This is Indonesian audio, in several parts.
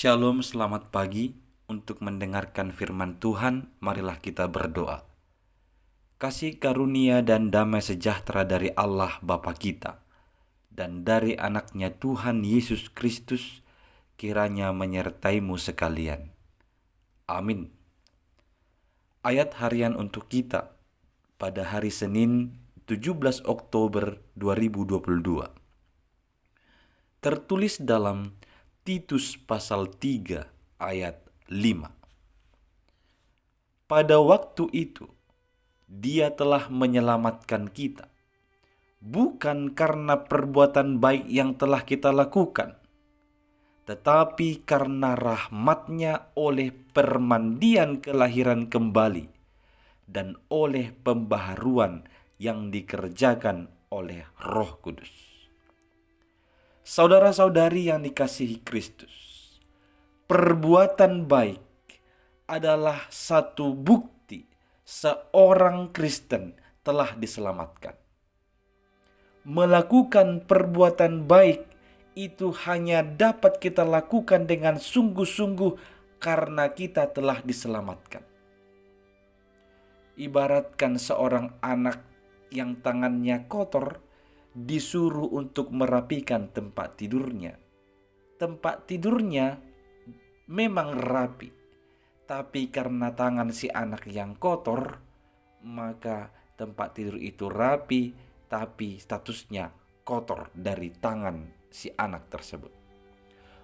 Shalom, selamat pagi. Untuk mendengarkan firman Tuhan, marilah kita berdoa. Kasih karunia dan damai sejahtera dari Allah Bapa kita dan dari anaknya Tuhan Yesus Kristus kiranya menyertaimu sekalian. Amin. Ayat harian untuk kita pada hari Senin 17 Oktober 2022. Tertulis dalam Titus pasal 3 ayat 5. Pada waktu itu, Dia telah menyelamatkan kita, bukan karena perbuatan baik yang telah kita lakukan, tetapi karena rahmat-Nya oleh permandian kelahiran kembali dan oleh pembaharuan yang dikerjakan oleh Roh Kudus. Saudara-saudari yang dikasihi Kristus, perbuatan baik adalah satu bukti seorang Kristen telah diselamatkan. Melakukan perbuatan baik itu hanya dapat kita lakukan dengan sungguh-sungguh karena kita telah diselamatkan. Ibaratkan seorang anak yang tangannya kotor disuruh untuk merapikan tempat tidurnya. Tempat tidurnya memang rapi, tapi karena tangan si anak yang kotor, maka tempat tidur itu rapi, tapi statusnya kotor dari tangan si anak tersebut.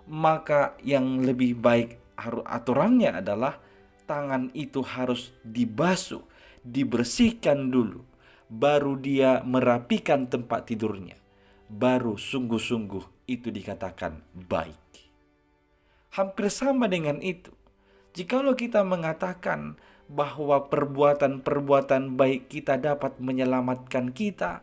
Maka yang lebih baik aturannya adalah tangan itu harus dibasuh, dibersihkan dulu, baru dia merapikan tempat tidurnya. Baru sungguh-sungguh itu dikatakan baik. Hampir sama dengan itu, jikalau kita mengatakan bahwa perbuatan-perbuatan baik kita dapat menyelamatkan kita,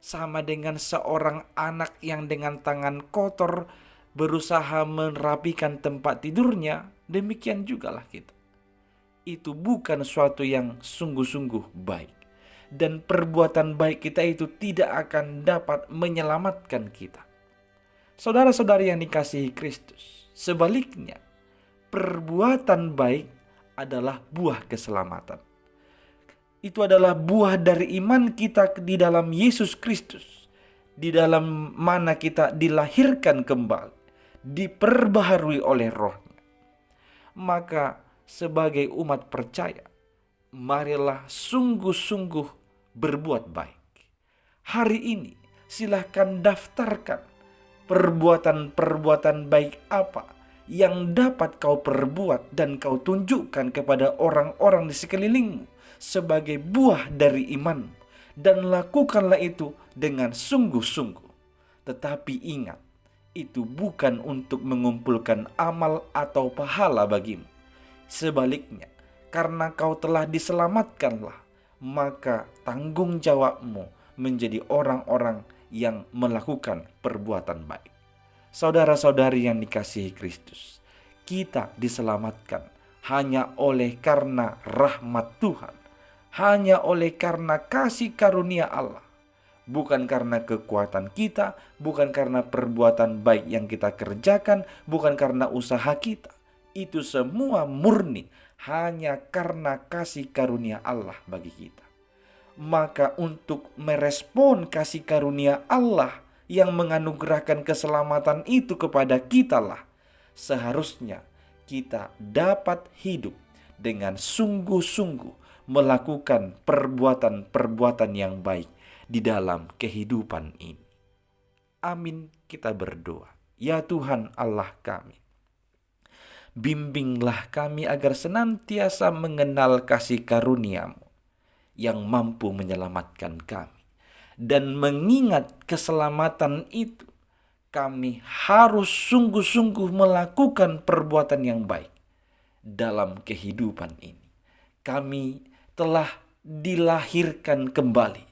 sama dengan seorang anak yang dengan tangan kotor berusaha merapikan tempat tidurnya, demikian jugalah kita. Itu bukan suatu yang sungguh-sungguh baik. Dan perbuatan baik kita itu tidak akan dapat menyelamatkan kita. Saudara-saudari yang dikasihi Kristus, sebaliknya, perbuatan baik adalah buah keselamatan. Itu adalah buah dari iman kita di dalam Yesus Kristus, di dalam mana kita dilahirkan kembali, diperbaharui oleh Roh-Nya. Maka sebagai umat percaya, marilah sungguh-sungguh berbuat baik. Hari ini silahkan daftarkan perbuatan-perbuatan baik apa yang dapat kau perbuat dan kau tunjukkan kepada orang-orang di sekelilingmu sebagai buah dari iman, dan lakukanlah itu dengan sungguh-sungguh. Tetapi ingat, itu bukan untuk mengumpulkan amal atau pahala bagimu. Sebaliknya, karena kau telah diselamatkanlah, maka tanggung jawabmu menjadi orang-orang yang melakukan perbuatan baik. Saudara-saudari yang dikasihi Kristus, kita diselamatkan hanya oleh karena rahmat Tuhan, hanya oleh karena kasih karunia Allah, bukan karena kekuatan kita, bukan karena perbuatan baik yang kita kerjakan, bukan karena usaha kita. Itu semua murni hanya karena kasih karunia Allah bagi kita. Maka untuk merespon kasih karunia Allah yang menganugerahkan keselamatan itu kepada kita lah, seharusnya kita dapat hidup dengan sungguh-sungguh melakukan perbuatan-perbuatan yang baik di dalam kehidupan ini. Amin, kita berdoa. Ya Tuhan Allah kami, bimbinglah kami agar senantiasa mengenal kasih karunia-Mu yang mampu menyelamatkan kami. Dan mengingat keselamatan itu, kami harus sungguh-sungguh melakukan perbuatan yang baik dalam kehidupan ini. Kami telah dilahirkan kembali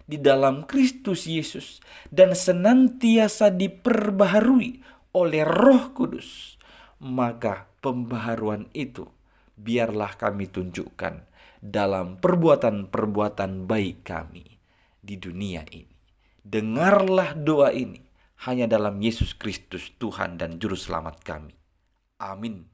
di dalam Kristus Yesus dan senantiasa diperbaharui oleh Roh Kudus. Maka pembaharuan itu biarlah kami tunjukkan dalam perbuatan-perbuatan baik kami di dunia ini. Dengarlah doa ini hanya dalam Yesus Kristus Tuhan dan Juru Selamat kami. Amin.